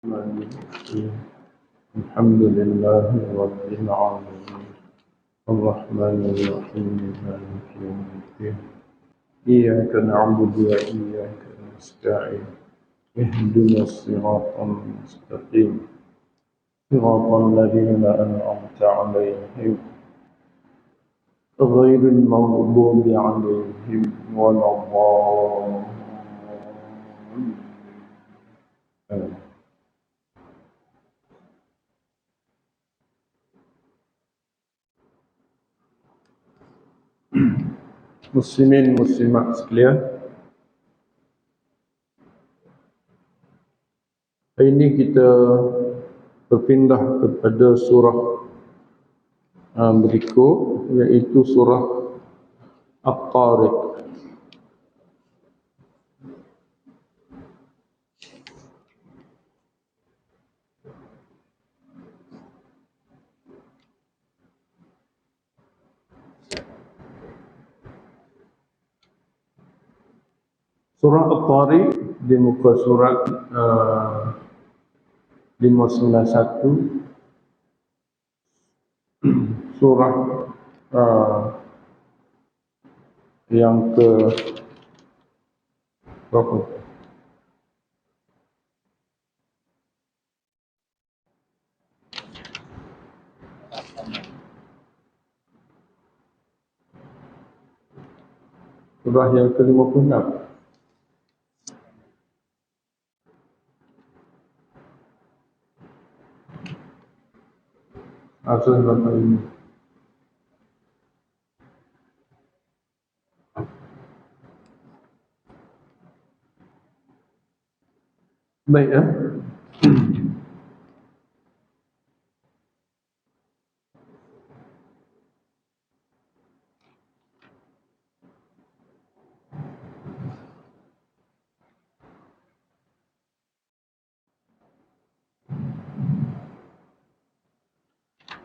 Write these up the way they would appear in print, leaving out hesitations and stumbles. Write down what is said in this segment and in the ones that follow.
الحمد لله رب العالمين الرحمن الرحيم مالك يوم الدين إياك نعبد وإياك نستعين اهدنا الصراط المستقيم صراط الذين أنعمت عليهم غير المغضوب عليهم ولا الضالين. Muslimin muslimat sekalian, hari ini kita berpindah kepada surah berikut, iaitu surah At-Tariq. Surah At-Tariq di muka surat 591, surah yang ke berapa? Surah yang ke-56. Asal berapa ini? Baik ya.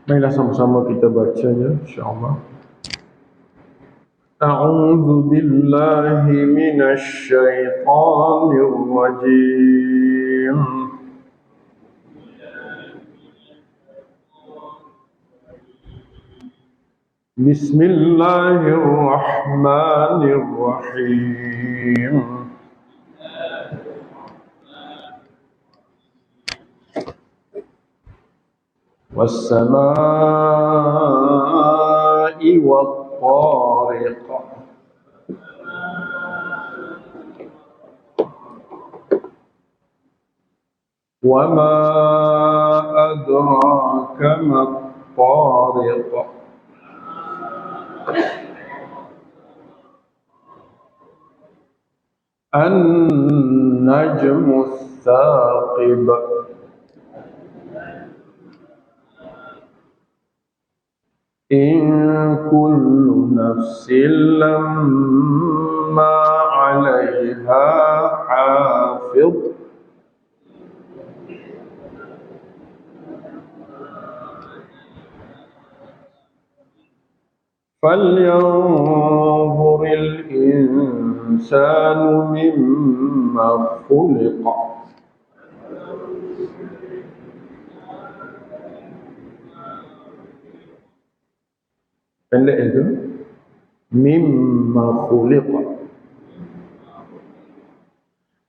Baiklah, sama-sama kita bacanya insya-Allah. A'udzu billahi minasy syaithanir rajim. Bismillahirrahmanirrahim. Was-samaa'i wat-tariq. Wa ma adraka mat-tariq. An-najmu ats-tsaqib. In kullu nafsin lamma 'alaiha hafidh. فلينظر الإنسان مما خلق. Pendek itu mimma khuliqa.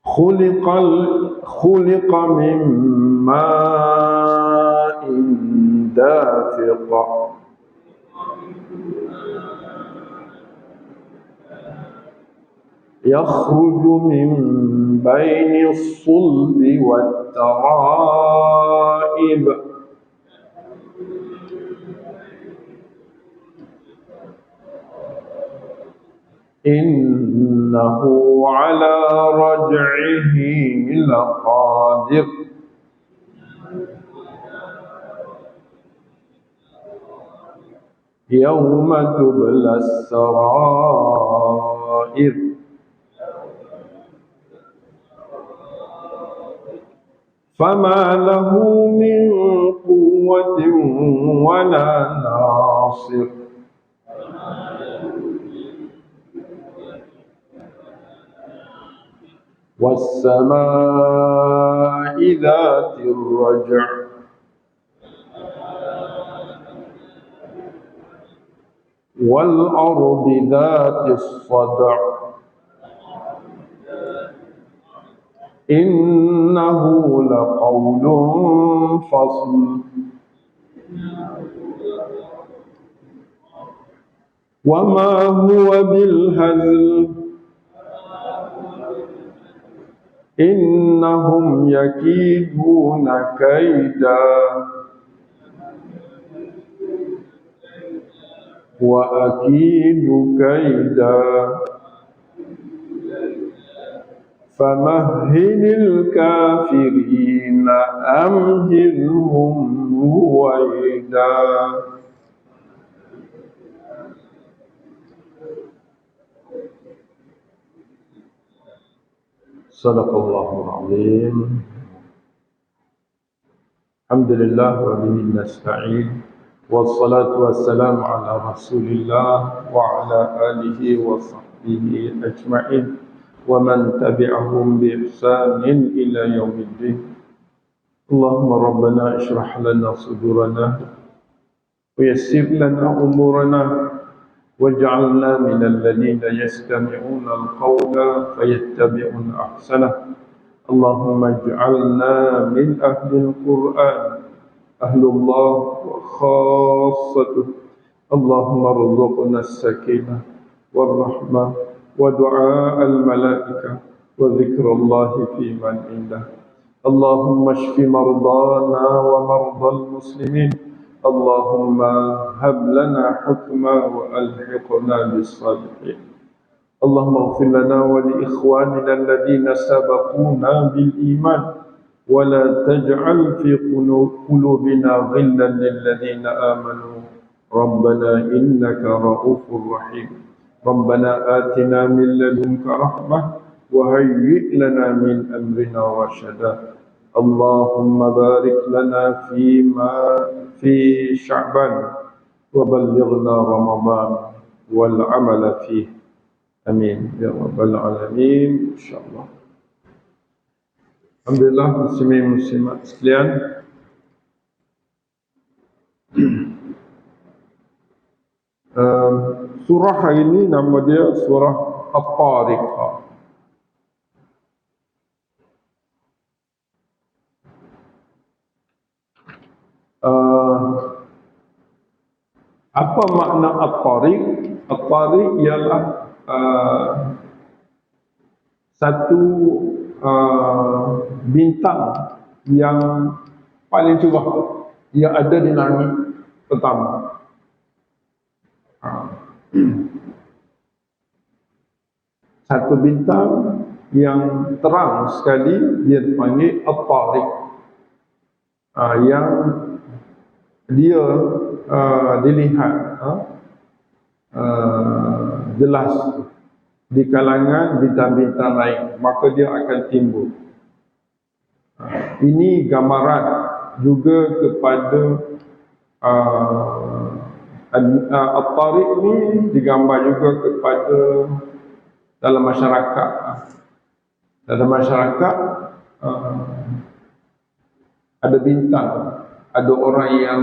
Khuliqa mimma dafiqa. يخرج من بين الصلب والترائب. إنه على رجعه لقادر. يوم تبلى السرائر. فما له من قوة ولا ناصر. والسماء ذات الرجع والأرض ذات الصدع إنه لقول فصل وما هو بالهزل إنهم يكيدون كيدا وأكيد كيدا فمهل الكافرين أمهلهم رويدا. صدق الله العظيم. الحمد لله وبه نستعين والصلاة والسلام على رسول الله وعلى آله وصحبه أجمعين ومن تبعهم بإحسان إلى يوم الدين. اللهم ربنا اشرح لنا صدورنا ويسر لنا أمورنا واجعلنا من الذين يستمعون القول فيتبعون أحسنه. اللهم اجعلنا من أهل القرآن أهل الله وخاصته. اللهم ارزقنا السكينة والرحمة ودعاء الملائكة وذكر الله في من عنده. اللهم اشف مرضانا ومرضى المسلمين. اللهم هب لنا حكما وألحقنا بالصالحين. اللهم اغفر لنا ولإخواننا الذين سبقونا بالإيمان ولا تجعل في قلوبنا غلا للذين آمنوا ربنا إنك رؤوف رحيم. ربنا آتنا من لدنك رحمة وهيئ لنا من أمرنا رشدا. اللهم بارك لنا في شعبان وبلغنا رمضان والعمل فيه. Amin ya rabbal alamin insyaallah. Alhamdulillah muslimin muslimat sekalian. Surah hari ini nama dia surah At-Tariqah. Apa makna At-Tariq? At-Tariq ialah satu bintang yang paling cerah yang ada di langit pertama. Satu bintang yang terang sekali dia dipanggil At-Tariq, yang dia dilihat jelas di kalangan bintang-bintang lain, maka dia akan timbul. Ini gambaran juga kepada At-Tariq ini digambar juga kepada dalam masyarakat. Dalam masyarakat ada bintang, ada orang yang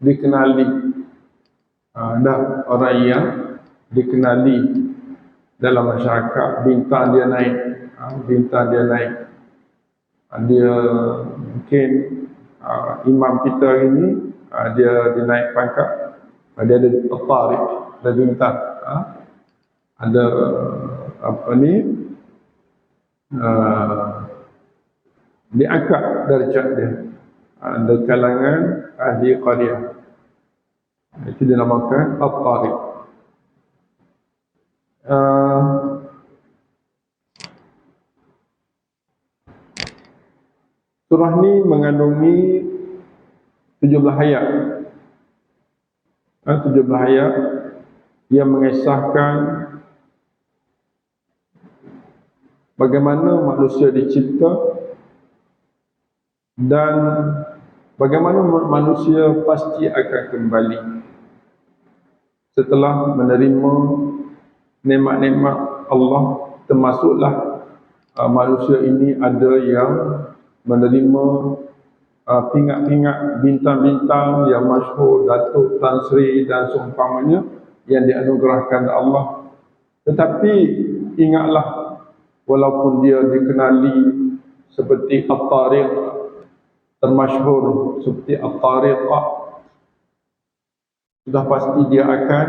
dikenali, orang yang dikenali dalam masyarakat, bintang dia naik, dia mungkin imam kita hari ini dia dinaik pangkat, dia ada At-Tariq, ada bintang, ada diangkat darjat dia, ada kalangan ahli qaryah, itu dinamakan At-Tariq. Surah ni mengandungi 17 ayat. 17 ayat yang mengisahkan bagaimana manusia dicipta dan bagaimana manusia pasti akan kembali setelah menerima nikmat-nikmat Allah, termasuklah manusia ini ada yang menerima pingat-pingat bintang-bintang yang masyhur, Datuk Tan Sri dan seumpamanya yang dianugerahkan Allah. Tetapi ingatlah, walaupun dia dikenali seperti At-Tariq, termasyhur seperti At-Tariqah, sudah pasti dia akan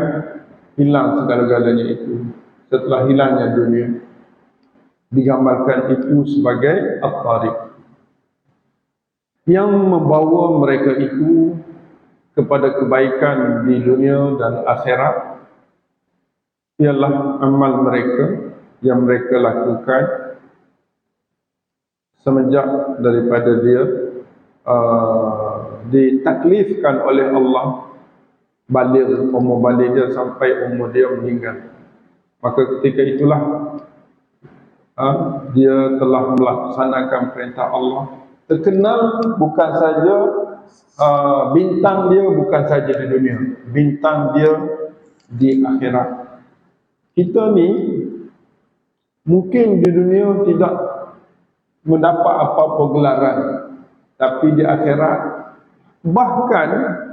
hilang segala-galanya itu. Setelah hilangnya dunia, digambarkan itu sebagai At-Tariq. Yang membawa mereka itu kepada kebaikan di dunia dan akhirat ialah amal mereka yang mereka lakukan semenjak daripada dia ditaklifkan oleh Allah balik, umur balik dia sampai umur dia meninggal. Maka ketika itulah dia telah melaksanakan perintah Allah. Terkenal bukan saja bintang dia bukan saja di dunia, bintang dia di akhirat. Kita ni mungkin di dunia tidak mendapat apa-apa gelaran, tapi di akhirat, bahkan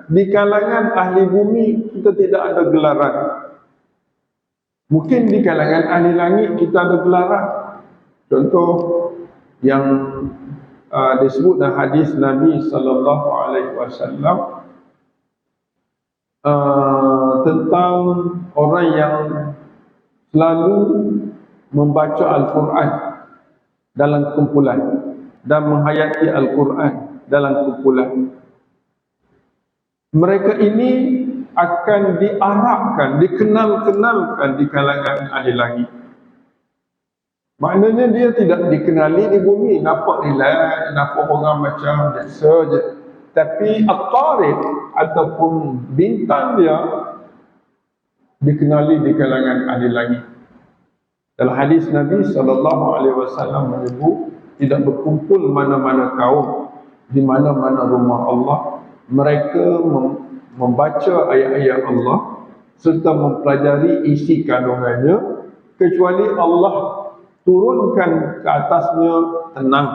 di kalangan ahli bumi kita tidak ada gelaran. Mungkin di kalangan ahli langit kita ada gelaran. Contoh yang disebut dalam hadis Nabi sallallahu alaihi wasallam tentang orang yang selalu membaca Al-Quran dalam kumpulan dan menghayati Al-Quran dalam kumpulan. Mereka ini akan diarahkan, dikenal-kenalkan di kalangan ahli langit. Maknanya dia tidak dikenali di bumi, nampak relax, nampak orang macam biasa je. Tapi At-Tariq ataupun bintang dia dikenali di kalangan ahli langit. Dalam hadis Nabi SAW menyebut, tidak berkumpul mana-mana kaum di mana-mana rumah Allah, mereka membaca ayat-ayat Allah serta mempelajari isi kandungannya, kecuali Allah turunkan ke atasnya tenang.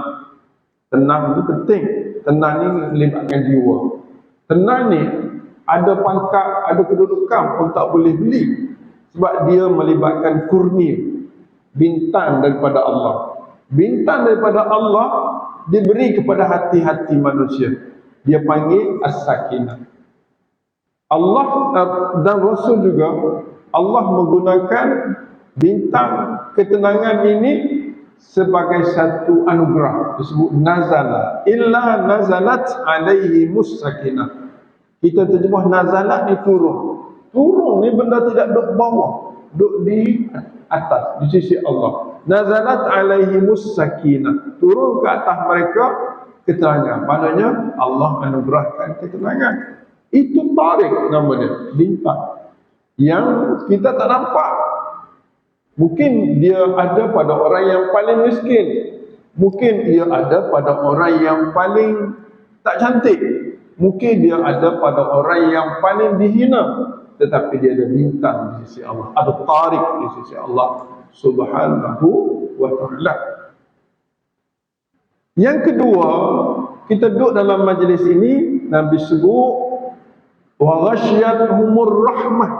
Tenang itu penting. Tenang ni melibatkan jiwa. Tenang ni ada pangkat, ada kedudukan pun tak boleh beli, sebab dia melibatkan kurnia, bintang daripada Allah. Bintang daripada Allah diberi kepada hati-hati manusia. Dia panggil As-Sakinah. Allah dan Rasul juga, Allah menggunakan bintang ketenangan ini sebagai satu anugerah. Disebut nazala, illa nazalat alaihi mussakinah. Kita terjemah nazalat ni turun. Turun ni benda tidak duduk bawah, duduk di atas, di sisi Allah. Nazalat alaihi mussakinah, turun ke atas mereka ketenangan. Maknanya Allah anugerahkan ketenangan. Itu Tariq namanya, bintang yang kita tak nampak. Mungkin dia ada pada orang yang paling miskin, mungkin dia ada pada orang yang paling tak cantik, mungkin dia ada pada orang yang paling dihina, tetapi dia ada bintang di sisi Allah, ada Tariq di sisi Allah Subhanahu wa ta'ala. Yang kedua, kita duduk dalam majlis ini, Nabi sebut wa ghasyiyatuhumur rahmah.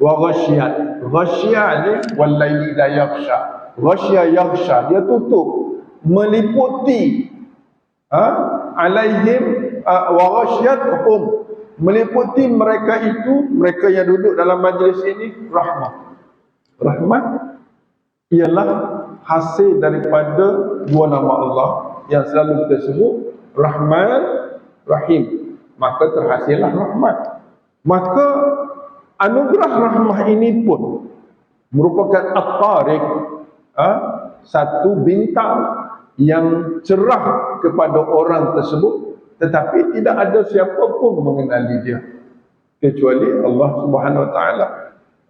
Wa ghasyiyat, ghasyiyat ni wal laili idza yaghsha, ghasyiya yaghsha, dia tutup, meliputi alaihim, wa ghasyiyatuhum, meliputi mereka itu, mereka yang duduk dalam majlis ini, rahmah. Rahmat ialah hasil daripada dua nama Allah yang selalu kita sebut, Rahman, Rahim. Maka terhasillah rahmat. Maka anugerah rahmah ini pun merupakan At-Tariq, satu bintang yang cerah kepada orang tersebut, tetapi tidak ada siapa pun mengenali dia kecuali Allah Subhanahu wa ta'ala.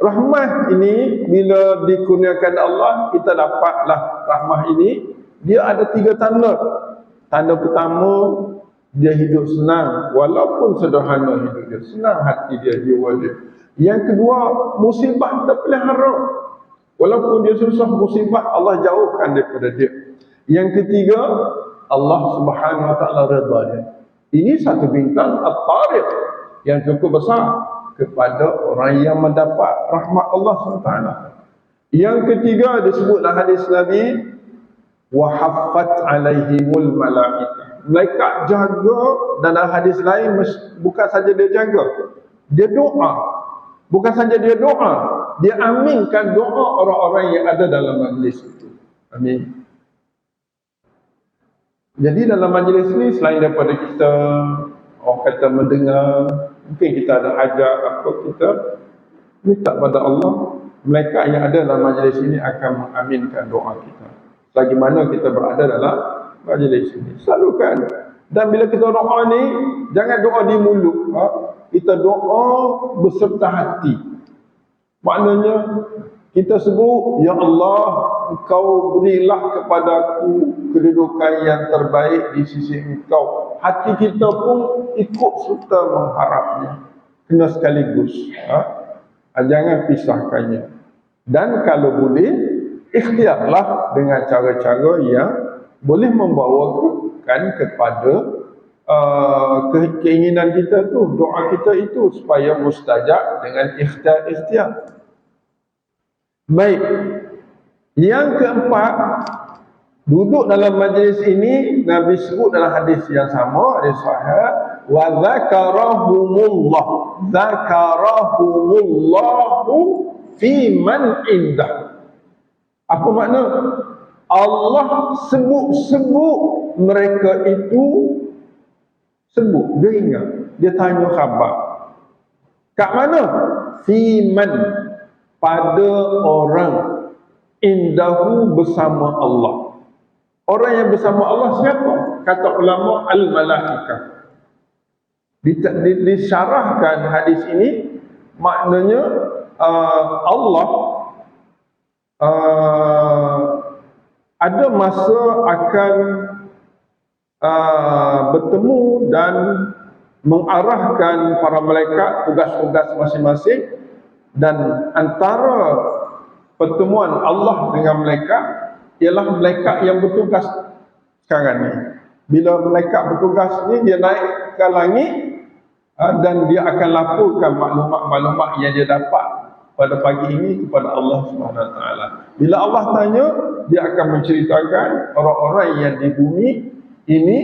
Rahmah ini bila dikurniakan Allah, kita dapatlah rahmah ini. Dia ada 3 tanda. Tanda pertama, dia hidup senang, walaupun sederhana hidup dia, senang hati dia, jiwa dia. Yang kedua, musibah terpelihara, Walaupun dia susah musibah, Allah jauhkan daripada dia. Yang ketiga, Allah Subhanahu Wa Taala redha dia. Ini satu bintang at-tariq yang cukup besar kepada orang yang mendapat rahmat Allah SWT. Yang ketiga disebutlah hadis Nabi, wa haffat alaihimul malaikah. Malaikat jaga, dan dalam hadis lain bukan saja dia jaga, dia doa. Bukan saja dia doa, dia aminkan doa orang-orang yang ada dalam majlis itu. Amin. Jadi dalam majlis ni, selain daripada kita orang kata mendengar, mungkin kita ada hajat apa, kita minta pada Allah, malaikat yang ada dalam majlis ini akan mengaminkan doa kita. Selagi mana kita berada dalam majlis ini, selalu kan. Dan bila kita doa ni, jangan doa di mulut, kita doa beserta hati. Maknanya kita sebut, ya Allah, Engkau berilah kepadaku kedudukan yang terbaik di sisi Engkau. Hati kita pun ikut serta mengharapnya. Kena sekaligus, jangan pisahkannya. Dan kalau boleh, ikhtiarlah dengan cara-cara yang boleh membawakan kepada keinginan kita tu, doa kita itu, supaya mustajab dengan ikhtiar. Baik. Yang keempat, duduk dalam majlis ini, Nabi sebut dalam hadis yang sama, hadis sahih, wa zakarahumullahu fi man indah. Apa makna? Allah sebut-sebut mereka itu, sebut, dia ingat, dia tanya khabar. Kat mana? Fi man, pada orang, indahu, bersama Allah. Orang yang bersama Allah siapa? Kata ulama, al-malaikah. Disyarahkan hadis ini, maknanya Allah ada masa akan bertemu dan mengarahkan para malaikat tugas-tugas masing-masing. Dan antara pertemuan Allah dengan malaikat ialah malaikat yang bertugas sekarang ni. Bila malaikat bertugas ni, dia naik ke langit dan dia akan laporkan maklumat-maklumat yang dia dapat pada pagi ini kepada Allah SWT. Bila Allah tanya, dia akan menceritakan orang-orang yang di bumi ini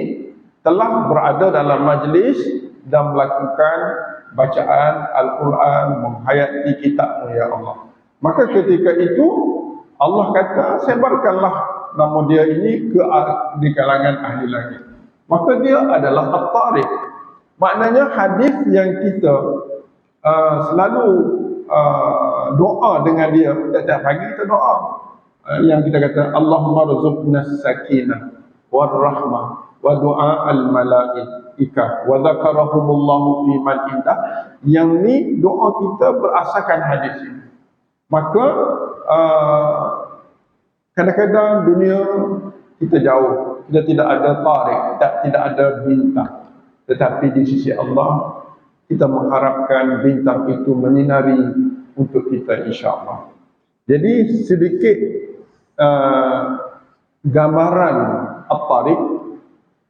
telah berada dalam majlis dan melakukan bacaan Al-Quran, menghayati kitab-Mu ya Allah. Maka ketika itu Allah kata, sebarkanlah nama dia ini di kalangan ahli langit. Maka dia adalah at-tariq. Maknanya hadis yang kita selalu doa dengan dia, setiap pagi kita doa, yang kita kata Allahumma rzuqnas sakinah war rahmah wa du'a al-malaikah wa dzakarahumullahu fi man indah. Yang ni doa kita berasakan hadis ini. Maka kadang-kadang dunia kita jauh, kita tidak ada tarik, tidak ada bintang, tetapi di sisi Allah kita mengharapkan bintang itu menyinari untuk kita, insya-Allah. Jadi sedikit gambaran at-tariq,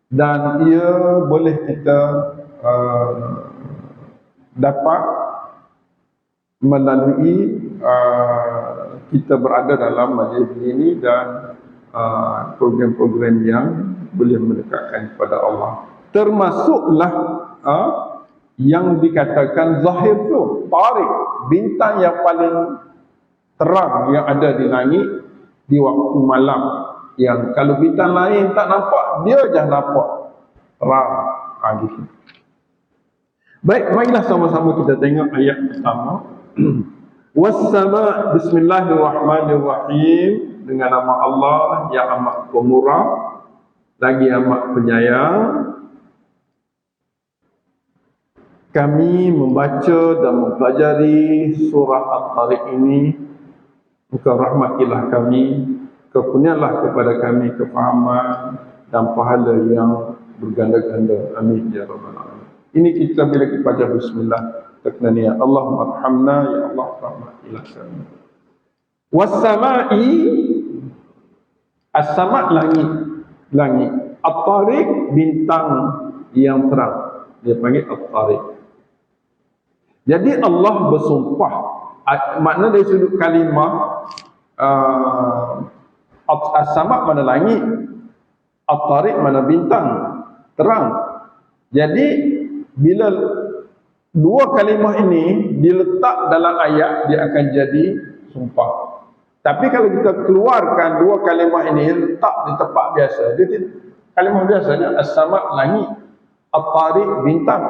dan ia boleh kita dapat melalui kita berada dalam majlis ini dan program-program yang boleh mendekatkan kepada Allah. Termasuklah yang dikatakan zahir tu, tariq, bintang yang paling terang yang ada di langit di waktu malam, yang kalau bintang lain tak nampak, dia je nampak terang. Gitu. Baik, marilah sama-sama kita tengok ayat pertama. Was-sama', bismillahirrahmanirrahim, dengan nama Allah yang amat pemurah lagi amat penyayang. Kami membaca dan mempelajari surah At-Tariq ini, Engkau rahmatilah kami, kurnialah kepada kami kefahaman dan pahala yang berganda-ganda. Amin ya rabbal alamin. Ini kita bila kita baca bismillah, kita kena niat Allahumma arhamna, ya Allah rahmatilah kami. Was-sama'i, as-sama' langit. At-tariq bintang yang terang. Dia panggil at-tariq. Jadi Allah bersumpah. Makna dari sudut kalimah as-sama' mana langit, at-tariq mana bintang terang. Jadi bila dua kalimah ini diletak dalam ayat, dia akan jadi sumpah. Tapi kalau kita keluarkan dua kalimah ini letak di tempat biasa, dia kalimah biasanya as-sama' langit, at-tariq bintang.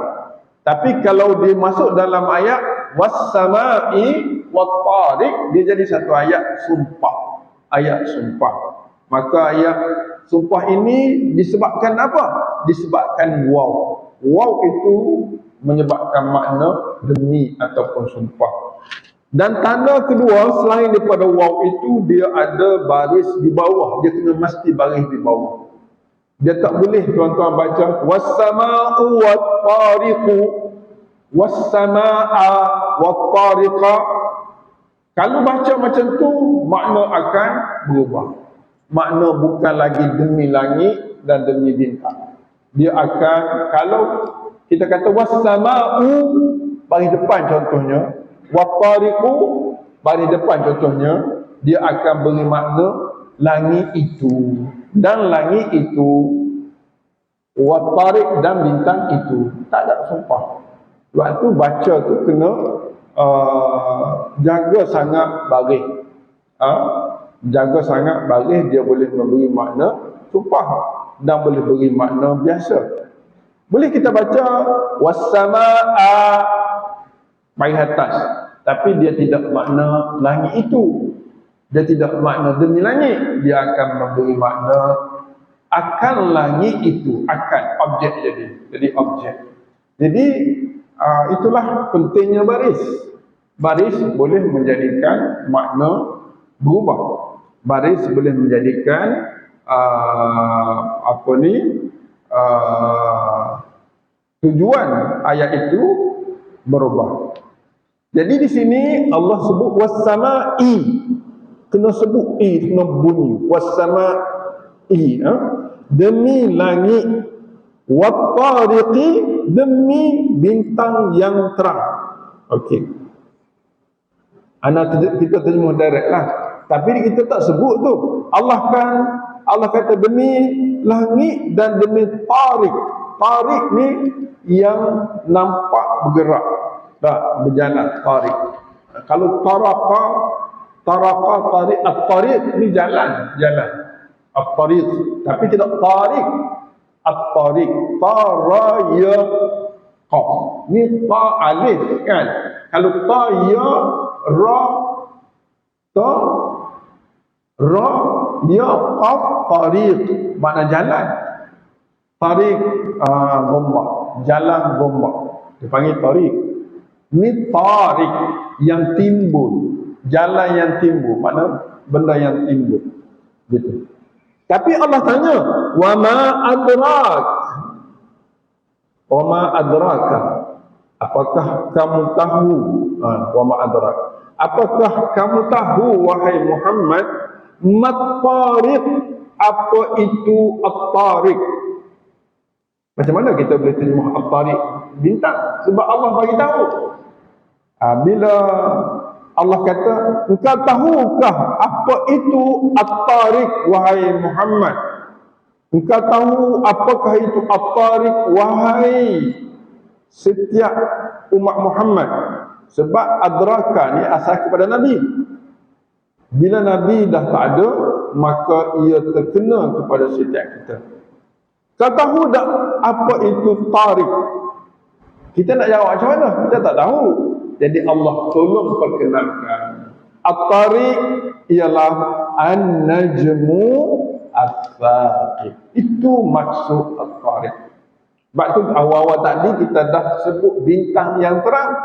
Tapi kalau dia masuk dalam ayat was-sama'i wat-tariq, dia jadi satu ayat sumpah. Ayat sumpah. Maka ayat sumpah ini disebabkan apa? Disebabkan waw. Waw itu menyebabkan makna demi ataupun sumpah. Dan tanda kedua selain daripada waw itu, dia ada baris di bawah. Dia kena mesti baris di bawah. Dia tak boleh tuan-tuan baca was-sama'u wat-tariqu, was-sama'a wat-tariqa. Kalau baca macam tu, makna akan berubah. Makna bukan lagi demi langit dan demi bintang. Dia akan, kalau kita kata was-sama'u baris depan contohnya, wat-tariqu baris depan contohnya, dia akan beri makna langit itu dan langit itu, wat-tariq dan bintang itu. Tak ada sumpah. Waktu baca tu kena jaga sangat baris. Jaga sangat baris, dia boleh memberi makna sumpah dan boleh beri makna biasa. Boleh kita baca was-sama'a baris atas, tapi dia tidak makna langit itu. Dia tidak makna demi langit. Dia akan memberi makna akan langit itu. Akan, objek jadi objek. Jadi itulah pentingnya baris. Baris boleh menjadikan makna berubah. Baris boleh menjadikan tujuan ayat itu berubah. Jadi di sini Allah sebut was-sama'i, kena sebut i, kena bunyi was-sama'i, demi langit, wat-tariqi demi bintang yang terang. Okey. Kita terjemah direct lah. Tapi kita tak sebut tu. Allah kata demi langit dan demi tariq. Tariq ni yang nampak bergerak, tak berjalan, tariq. Kalau taraqa, tariq, at-tariq ni jalan. At-tariq, tapi tidak tariq. At-tariq, taraya qaf. Ni ta alif kan. Kalau ta ya ra ta ra ya qaf, tariq makna jalan. Tariq gombak, jalan gombak, dipanggil tariq. Ni tariq yang timbul, jalan yang timbul, makna benda yang timbul gitu. Tapi Allah tanya, wa ma adrak, wa ma adraka, apakah kamu tahu, wa ma adrak, apakah kamu tahu wahai Muhammad, mat-tariq, apa itu at-tariq? Macam mana kita boleh terjemah at-tariq bintang? Sebab Allah bagi tahu. Bila Allah kata, engkau tahukah apa itu at-tariq wahai Muhammad? Engkau tahu apakah itu at-tariq wahai setiap umat Muhammad? Sebab adraka ni asal kepada Nabi. Bila Nabi dah tak ada, maka ia terkena kepada setiap kita. Kau tahu tak apa itu tariq? Kita nak jawab macam mana? Kita tak tahu. Jadi Allah tolong perkenalkan. At-tariq ialah an-najmu as-saqib. Itu maksud at-tariq. Sebab tu awal-awal tadi kita dah sebut bintang yang terang.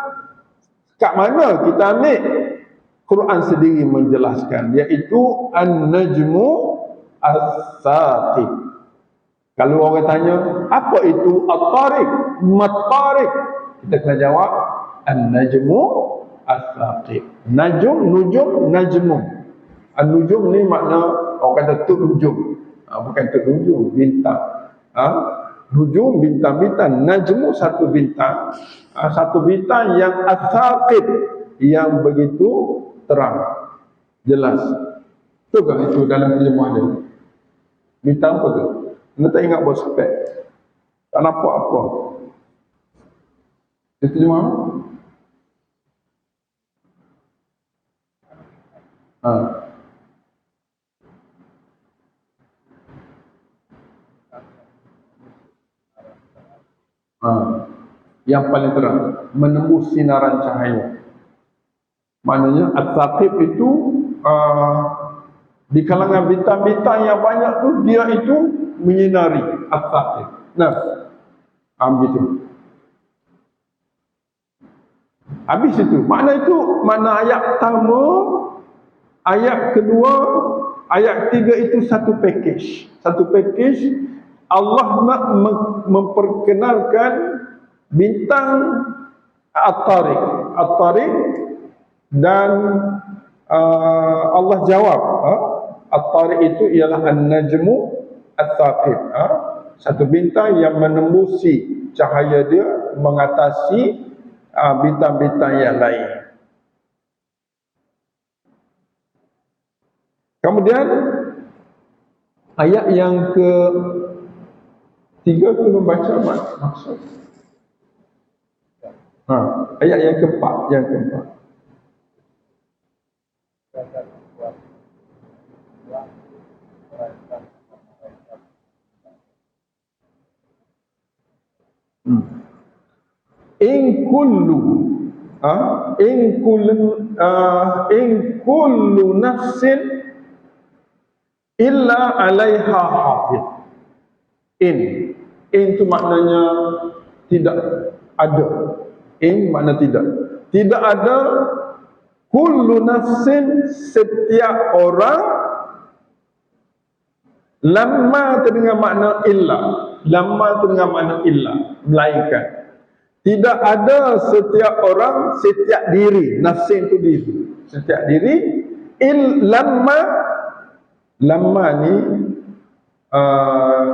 Kat mana kita ambil? Quran sendiri menjelaskan, iaitu an-najmu as-saqib. Kalau orang tanya, apa itu at-tariq? Mat-tariq. Kita kena jawab, an-najmu as-saqib. Najum, nujum, najmu. An-nujum ni makna orang kata tuk nujum. Bukan tuk nujum, bintang. Nujum bintang-bintang, najmu satu bintang. Satu bintang yang as-saqib, yang begitu terang, jelas. Betul kan itu dalam terjemahan dia? Bintang apa tu? Anda tak ingat buat spek? Tak nampak apa? Itu terjemahan? Yang paling terang, menembus sinaran cahaya. Maknanya as-saqib itu di kalangan bintang-bintang yang banyak tu, dia itu menyinari as-saqib. Nah, ambil itu. Habis itu. Makna itu, makna ayat pertama, ayat kedua, ayat ketiga itu satu package. Satu package. Allah nak memperkenalkan bintang At-Tariq. At-Tariq, dan Allah jawab, At-Tariq itu ialah An-Najmu As-Saqib. Satu bintang yang menembusi cahaya dia, mengatasi bintang-bintang yang lain. Kemudian ayat yang ke-3 kita membaca maksud. Ayat yang keempat, in kullu nafsin illa 'alaiha hafiz. In itu maknanya tidak ada. In makna tidak. Tidak ada. Kullu nafsin, setiap orang. Lamma itu dengan makna illa. Lamma itu dengan makna illa, melainkan. Tidak ada setiap orang, setiap diri. Nafsin itu diri. Setiap diri. Lamma ni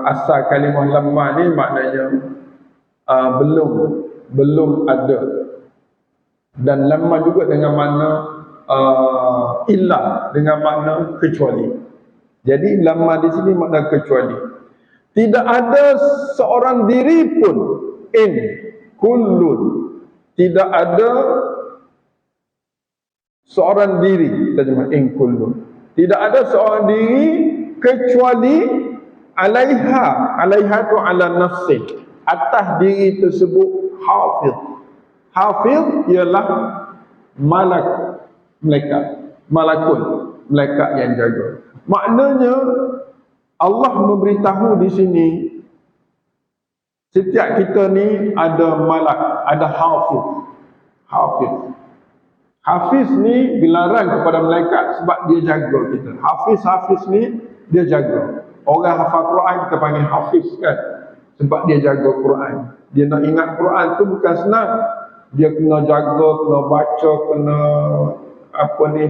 asal kalimah lamma ni maknanya belum ada. Dan lamma juga dengan makna illa, dengan makna kecuali. Jadi lamma di sini makna kecuali. Tidak ada seorang diri pun, in kullun, tidak ada seorang diri, terjemah in kullun, tidak ada seorang diri kecuali alaiha tu ala nafsi, atas diri tersebut hafiz. Hafiz ialah malaikat yang jaga. Maknanya Allah memberitahu di sini, setiap kita ni ada malak, ada hafiz. Hafiz ni gelaran kepada malaikat sebab dia jaga kita. Hafiz ni dia jaga. Orang hafal Quran kita panggil hafiz kan, sebab dia jaga Quran. Dia nak ingat Quran tu bukan senang. Dia kena jaga, kena baca, kena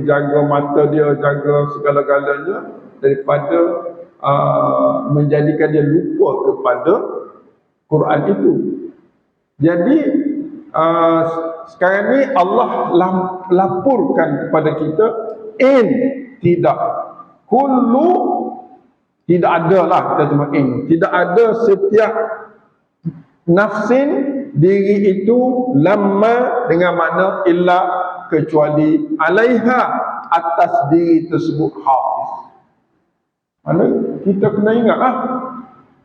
jaga mata dia, jaga segala-galanya daripada menjadikan dia lupa kepada Quran itu. Jadi sekarang ni Allah laporkan kepada kita, tidak, kullu, tidak ada lah, kita cuma tidak ada setiap nafsin, diri itu, lamma dengan makna illa, kecuali alaiha, atas diri tersebut hafiz. Mana kita kena ingat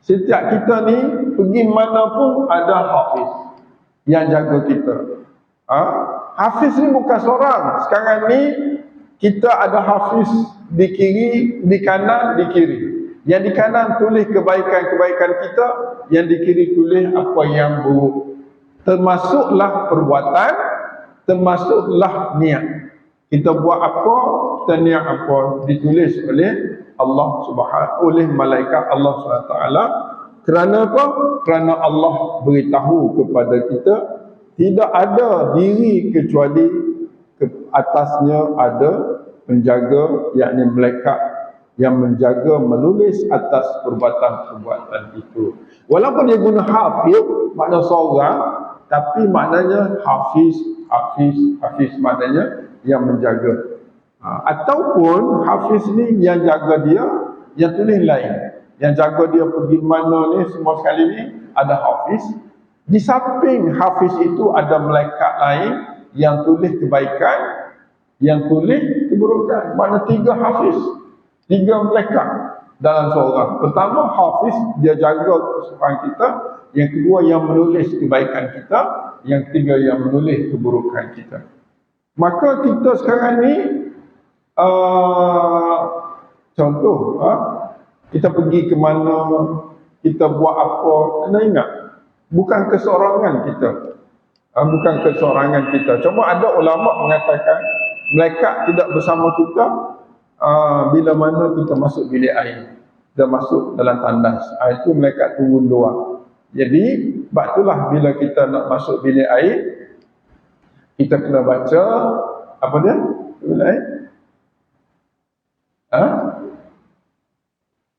setiap kita ni pergi mana pun ada hafiz yang jaga kita. Hafiz ni bukan seorang. Sekarang ni kita ada hafiz di kiri, di kanan, di kiri. Yang di kanan tulis kebaikan-kebaikan kita, yang di kiri tulis apa yang buruk. Termasuklah perbuatan, termasuklah niat. Kita buat apa, kita niat apa, ditulis oleh Allah Subhanahu, oleh malaikat Allah SWT. Kerana apa? Kerana Allah beritahu kepada kita, tidak ada diri kecuali atasnya ada penjaga, yakni malaikat yang menjaga menulis atas perbuatan-perbuatan itu. Walaupun dia guna hafiz, makna seorang, tapi maknanya hafiz maknanya yang menjaga. Ataupun hafiz ni yang jaga dia, yang tulis lain. Yang jaga dia pergi mana ni, semua sekali ni ada hafiz. Di samping hafiz itu ada malaikat lain yang tulis kebaikan, yang tulis keburukan. Makna 3 hafiz, 3 malaikat dalam seorang. Pertama, hafiz, dia jaga kesusahan kita. Yang kedua, yang menulis kebaikan kita. Yang ketiga, yang menulis keburukan kita. Maka kita sekarang ni, contoh, kita pergi ke mana, kita buat apa, kena ingat, bukan keseorangan kita. Bukan keseorangan kita. Cuma ada ulama mengatakan malaikat tidak bersama kita bila mana kita masuk bilik air, kita masuk dalam tandas. Itu malaikat turun luar. Jadi sebab itulah bila kita nak masuk bilik air, kita kena baca apa dia? Bilik air?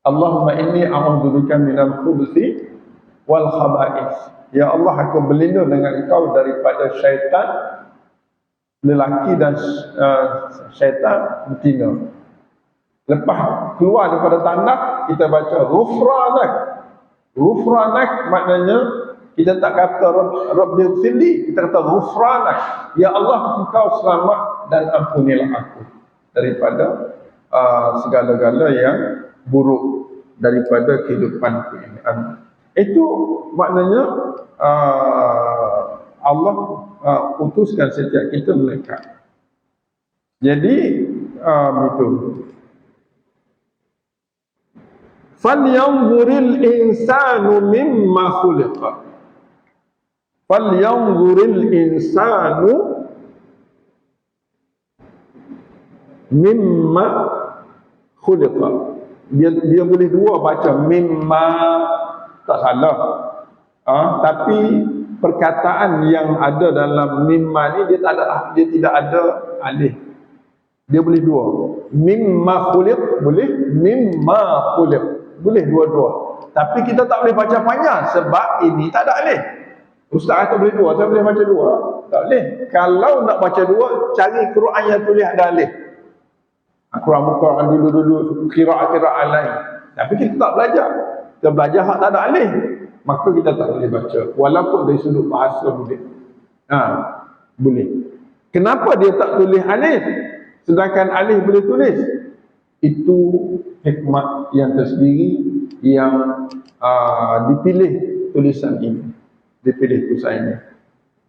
Allahumma inni a'udzubika minal khubuthi wal khaba'ith. Ya Allah, aku berlindung dengan engkau daripada syaitan lelaki dan syaitan betina. Lepas keluar daripada tandas, kita baca ghufranak. Ghufranak maknanya kita tak kata Rabbil Fili, kita kata ghufranak. Ya Allah, engkau selamat dan ampunilah aku daripada segala-gala yang buruk daripada kehidupanku ini. Itu maknanya Allah utuskan setiap kita malaikat. Jadi itu. Falyanzuril insanu mimma khuliqa. Falyanzuril insanu mimma khuliqa. Dia boleh dua baca mimma, tak salah. Tapi perkataan yang ada dalam mimma ni dia tidak ada alif. Dia boleh dua. Mimma khuliq boleh, mimma khuliq boleh dua-dua. Tapi kita tak boleh baca panjang sebab ini tak ada alif. Ustaz kata boleh dua, saya boleh baca dua. Tak boleh. Kalau nak baca dua, cari Quran yang tulis ada alif. Quran dulu qiraat lain. Tapi kita tak belajar. Kita belajar hak tak ada alif, maka kita tak boleh baca. Walaupun dari sudut bahasa boleh. Boleh. Kenapa dia tak tulis alif sedangkan alif boleh tulis? Itu hikmah yang tersendiri yang dipilih tulisan ini. Dipilih tulisan ini.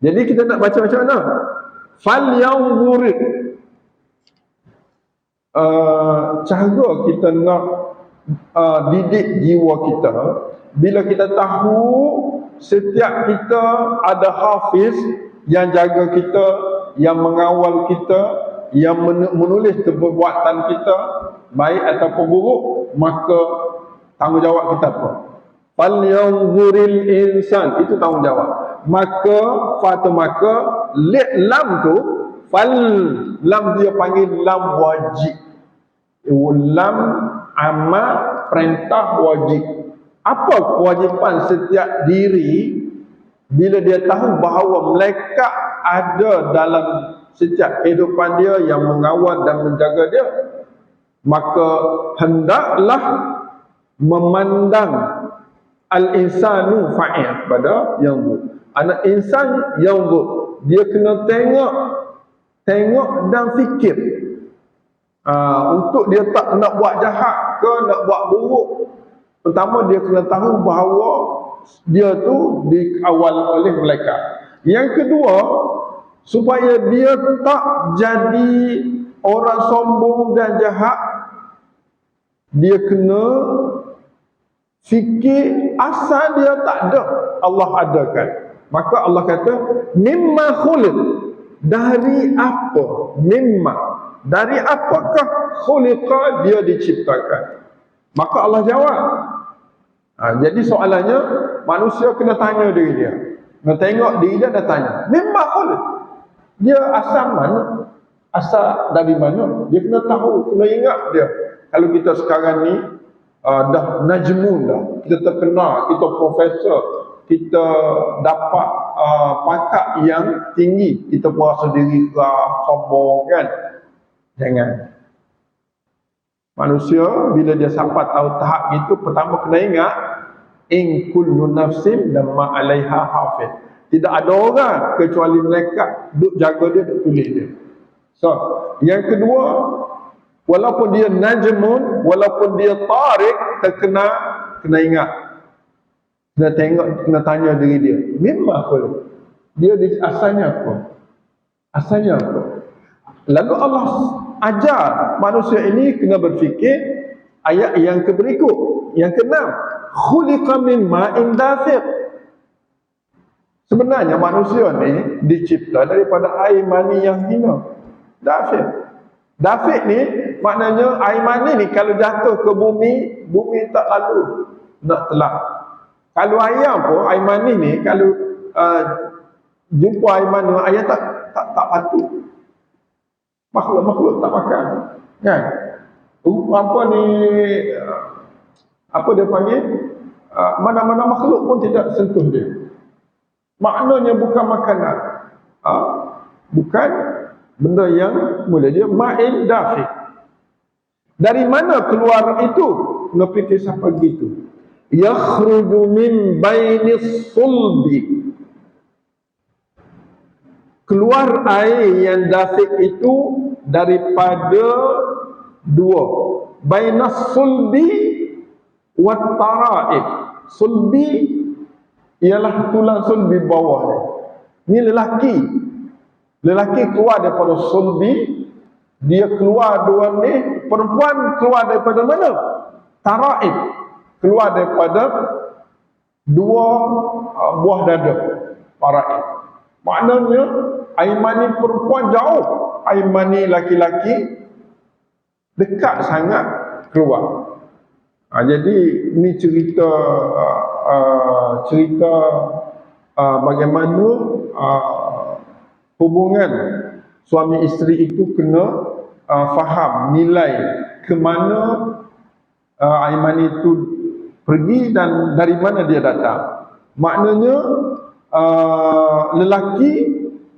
Jadi kita nak baca macam mana? Falyanzur. Cara kita nak didik jiwa kita, bila kita tahu setiap kita ada hafiz yang jaga kita, yang mengawal kita, yang menulis perbuatan kita baik ataupun buruk, maka tanggungjawab kita apa? Falyanzuril insan, itu tanggungjawab. Maka lam tu, lam dia panggil lam wajib. Lam amal perintah wajib. Apa kewajipan setiap diri bila dia tahu bahawa malaikat ada dalam setiap kehidupan dia yang mengawal dan menjaga dia? Maka hendaklah memandang al-insanu fa'il pada yang anak insan yang dia kena tengok dan fikir. Untuk dia tak nak buat jahat ke nak buat buruk, pertama dia kena tahu bahawa dia tu dikawal oleh malaikat. Yang kedua, supaya dia tak jadi orang sombong dan jahat, dia kena fikir asal dia tak ada, Allah adakan. Maka Allah kata mimma khuliq, dari apa? Mimma, dari apakah khuliqa dia diciptakan? Maka Allah jawab. Jadi soalannya, manusia kena tanya diri dia, kena tengok diri dia dan tanya mimma khuliq, dia asal mana? Asal dari mana? Dia kena tahu, kena ingat dia. Kalau kita sekarang ni dah najmun dah, kita terkenal, kita profesor, kita dapat pangkat yang tinggi, kita merasa diri sombong kan? Jangan. Manusia bila dia sampai tahu tahap itu, pertama kena ingat in kullu nafsin lamma 'alaiha hafiz. Tidak ada orang kecuali mereka duk jaga dia, duk tulis dia. So, yang kedua, walaupun dia najmun, walaupun dia tarik, terkena, kena ingat. Kena tengok, kena tanya diri dia, memang apa dia asalnya apa? Asalnya apa? Lalu Allah ajar manusia ini kena berfikir ayat yang berikut. Yang keenam, khuliqa min ma'in dafiq. Sebenarnya manusia ni dicipta daripada air mani yang hina. Dafiq. Dafiq ni maknanya air mani ni kalau jatuh ke bumi, bumi tak lalu nak telan. Kalau ayam pun air mani ni kalau jumpa air mani, ayam tak patut. Makhluk tak makan. Kan? Apa ni apa dia panggil? Mana-mana makhluk pun tidak sentuh dia. Maknanya bukan makanan. Bukan benda yang mula dia ma'in dafiq. Dari mana keluar itu? Kena fikir sampai begitu. Yakhruju min bainis sulbi. Keluar air yang dafiq itu daripada dua. Bainas sulbi wat tara'ib. Sulbi ialah tulang sulbi bawah ni. Ni lelaki. Lelaki keluar daripada sulbi, dia keluar dua ni. Perempuan keluar daripada mana? Tara'ib, keluar daripada dua buah dada. Tara'ib maknanya air mani perempuan jauh, air mani laki-laki dekat sangat keluar. Jadi ini cerita bagaimana hubungan suami isteri itu kena faham nilai ke mana air mani itu pergi dan dari mana dia datang. Maknanya lelaki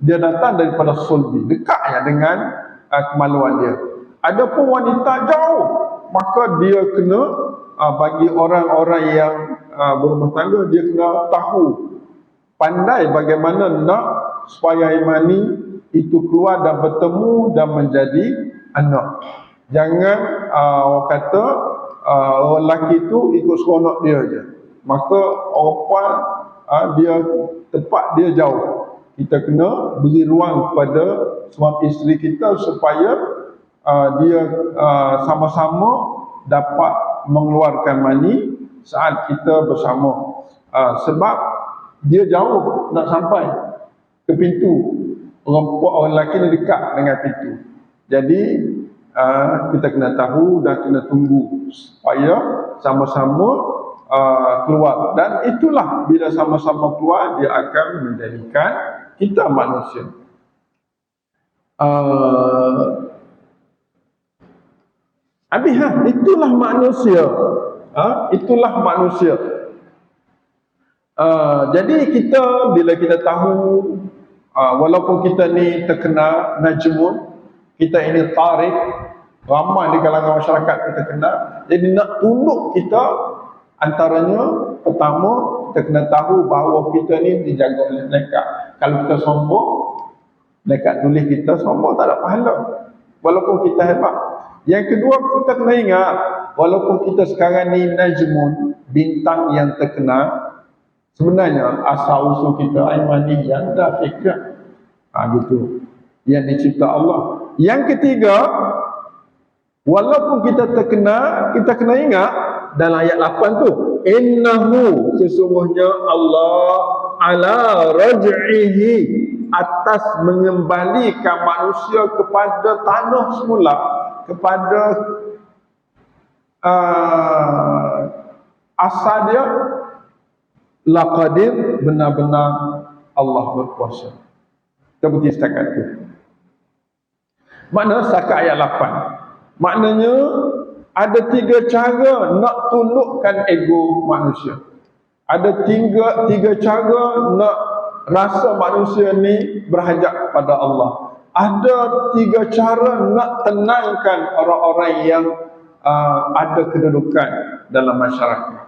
dia datang daripada sulbi, dekat ya dengan kemaluan dia. Adapun wanita jauh, maka dia kena bagi orang-orang yang berumah tangga, dia kena tahu, pandai bagaimana nak supaya air mani itu keluar dan bertemu dan menjadi anak. Jangan orang kata orang lelaki itu ikut seronok dia je, maka orang puan dia tempat dia jauh. Kita kena beri ruang kepada suami isteri kita supaya dia sama-sama dapat mengeluarkan mani saat kita bersama. Sebab dia jauh nak sampai ke pintu, orang lelaki ni dekat dengan pintu. Jadi kita kena tahu dan kena tunggu supaya sama-sama keluar. Dan itulah bila sama-sama keluar, dia akan menjadikan kita manusia. Itulah manusia. Itulah manusia. Jadi kita bila kita tahu walaupun kita ni terkena najmun, kita ini tarik, ramai di kalangan masyarakat kita kena. Jadi nak tunduk kita, antaranya pertama kita kena tahu bahawa kita ni dijaga oleh malaikat. Kalau kita sombong, malaikat tulis kita sombong, tak ada pahala walaupun kita hebat. Yang kedua, kita kena ingat walaupun kita sekarang ni najmun, bintang yang terkenal, sebenarnya asal usul kita air mani yang dafiq. Gitu, yang dicipta Allah. Yang ketiga, walaupun kita terkena, kita kena ingat dalam ayat 8 tu, innahu, sesungguhnya Allah ala raj'ihi, atas mengembalikan manusia kepada tanah semula, kepada asal dia, laqadir, benar-benar Allah berkuasa. Kita berhenti setakat itu. Makna setakat ayat 8. Maknanya ada 3 cara nak tundukkan ego manusia. Ada tiga cara nak rasa manusia ni berhajat pada Allah. Ada 3 cara nak tenangkan orang-orang yang ada kedudukan dalam masyarakat.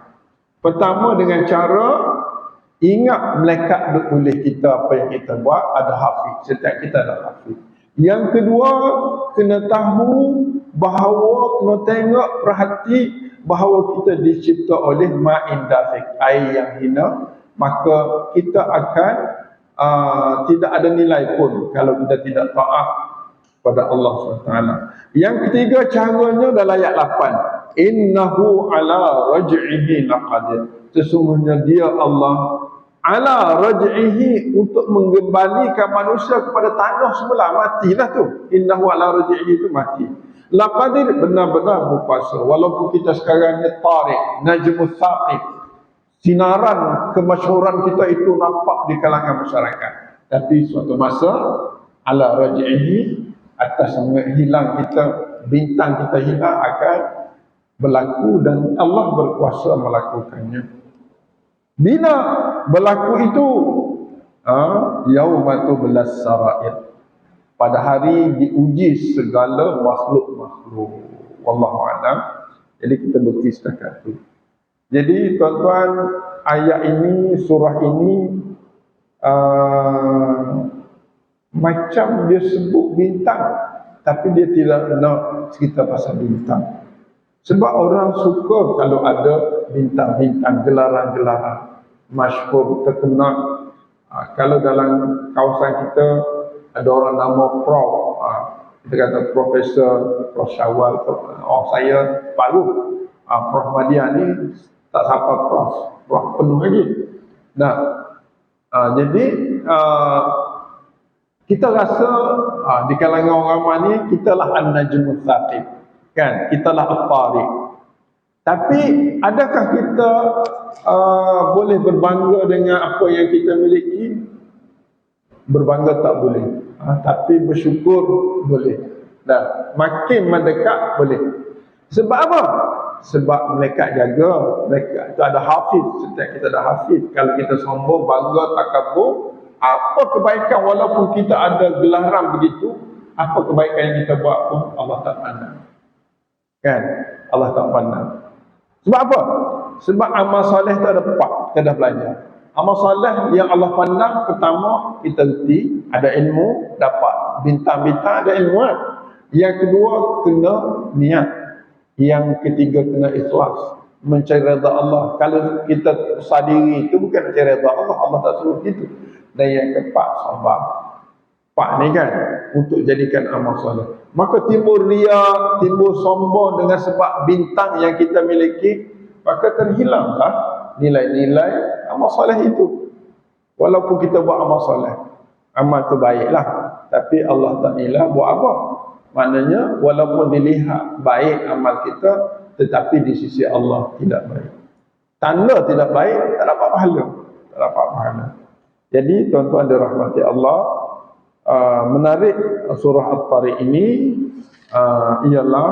Pertama dengan cara ingat malaikat duk tulis kita apa yang kita buat, ada hafiz. Setiap kita ada hafiz. Yang kedua, kena tahu bahawa, kena tengok, perhati bahawa kita dicipta oleh ma'in dafiq, air yang hina, maka kita akan tidak ada nilai pun kalau kita tidak taat pada Allah SWT. Yang ketiga caranya dalam ayat 8. Innahu ala raj'ihi laqadir. Sesungguhnya dia Allah ala raj'ihi, untuk mengembalikan manusia kepada tanah semula. Matilah tu. Innahu ala raj'ihi, itu mati. Laqadir, benar-benar berkuasa. Walaupun kita sekarang ni Tariq, Najmus Saqib, sinaran kemasyhuran kita itu nampak di kalangan masyarakat. Tapi suatu masa ala raj'ihi, atas hilang kita, bintang kita hilang, akan berlaku dan Allah berkuasa melakukannya. Bila berlaku itu, yaumatu belas sarair, pada hari diuji segala makhluk-makhluk. Wallahu a'lam. Jadi kita berhenti setakat itu. Jadi tuan-tuan, ayat ini, surah ini macam dia sebut bintang, tapi dia tidak nak cerita pasal bintang. Sebab orang suka kalau ada bintang-bintang, gelaran-gelaran masyhur, terkenal. Kalau dalam kawasan kita ada orang nama Prof, kita kata Profesor, Prof Syawal, saya baru, Prof Madian ni tak sampai Prof penuh lagi. Nah, jadi kita rasa di kalangan orang ramai ni, kita lah An-Najmus Saqib, kan? Kita lah At-Tariq. Tapi adakah kita boleh berbangga dengan apa yang kita miliki? Berbangga tak boleh, tapi bersyukur boleh. Dan makin mendekat boleh. Sebab apa? Sebab malaikat jaga. Malaikat itu ada hafiz. Setiap kita ada hafiz. Kalau kita sombong, bangga, takabur, apa kebaikan walaupun kita ada gelaran begitu, apa kebaikan yang kita buat pun Allah tak pandang. Kan? Allah tak pandang. Sebab apa? Sebab amal soleh tu ada 4. Kita dah belajar. Amal soleh yang Allah pandang, pertama kita reti, ada ilmu, dapat bintang-bintang, ada ilmu. Yang kedua kena niat. Yang ketiga kena ikhlas, mencari redha Allah. Kalau kita sadari itu bukan mencari redha Allah, Allah tak suruh gitu. Dan yang keempat, sabar. Pak ni kan, untuk jadikan amal soleh. Maka timbul ria, timbul sombong dengan sebab bintang yang kita miliki, maka terhilanglah nilai-nilai amal soleh itu. Walaupun kita buat amal soleh, amal tu baiklah, tapi Allah tak nilai buat apa. Maknanya walaupun dilihat baik amal kita, tetapi di sisi Allah tidak baik. Tanda tidak baik, tak dapat pahala. Tak dapat pahala. Jadi tuan-tuan dirahmati Allah, menarik surah At-Tariq ini ialah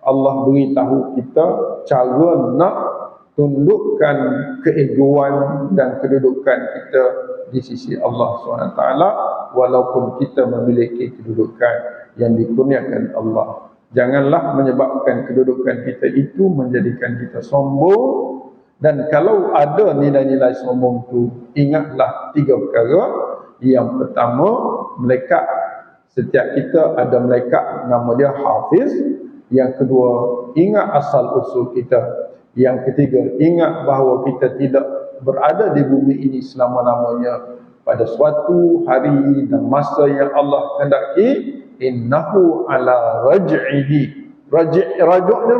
Allah beritahu kita cara nak tundukkan keegoan dan kedudukan kita di sisi Allah SWT, walaupun kita memiliki kedudukan yang dikurniakan Allah. Janganlah menyebabkan kedudukan kita itu menjadikan kita sombong. Dan kalau ada nilai-nilai sombong tu, ingatlah 3 perkara. Yang pertama, malaikat. Setiap kita ada malaikat, nama dia Hafiz. Yang kedua, ingat asal usul kita. Yang ketiga, ingat bahawa kita tidak berada di bumi ini selama-lamanya. Pada suatu hari dan masa yang Allah kehendaki, innahu ala raj'ihi. Rajuk ni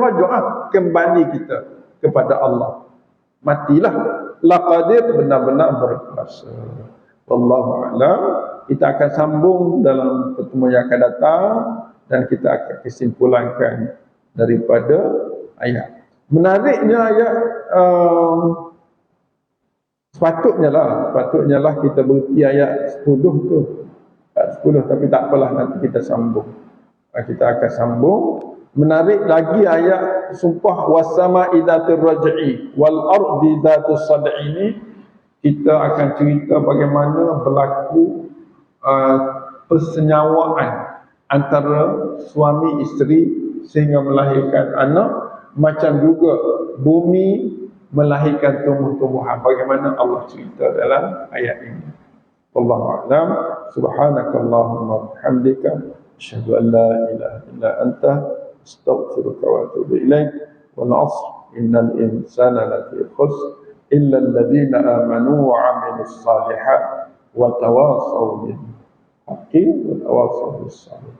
kembali kita kepada Allah. Matilah. Laqadir, benar-benar berkuasa. Wallahu a'lam. Kita akan sambung dalam pertemuan yang akan datang dan kita akan kesimpulankan daripada ayat. Menariknya ayat, sepatutnya lah kita berhenti ayat 10 tu. 10, tapi tak apalah, nanti kita sambung. Kita akan sambung. Menarik lagi ayat sumpah wasama idzatir raj'i wal ardi dzatus sad'i ini, kita akan cerita bagaimana berlaku persenyawaan antara suami isteri sehingga melahirkan anak, macam juga bumi melahirkan tumbuh-tumbuhan, bagaimana Allah cerita dalam ayat ini. Wallahu a'lam. Subhanakallahumma bihamdika asyhadu an la ilaha illa anta astaghfiruka wa atubu ilaik. Wal 'asr innal insana lafi khusr illa alladhina amanu wa 'amilus salihat wa tawassaw bil haqqi wa tawassaw bis sabr.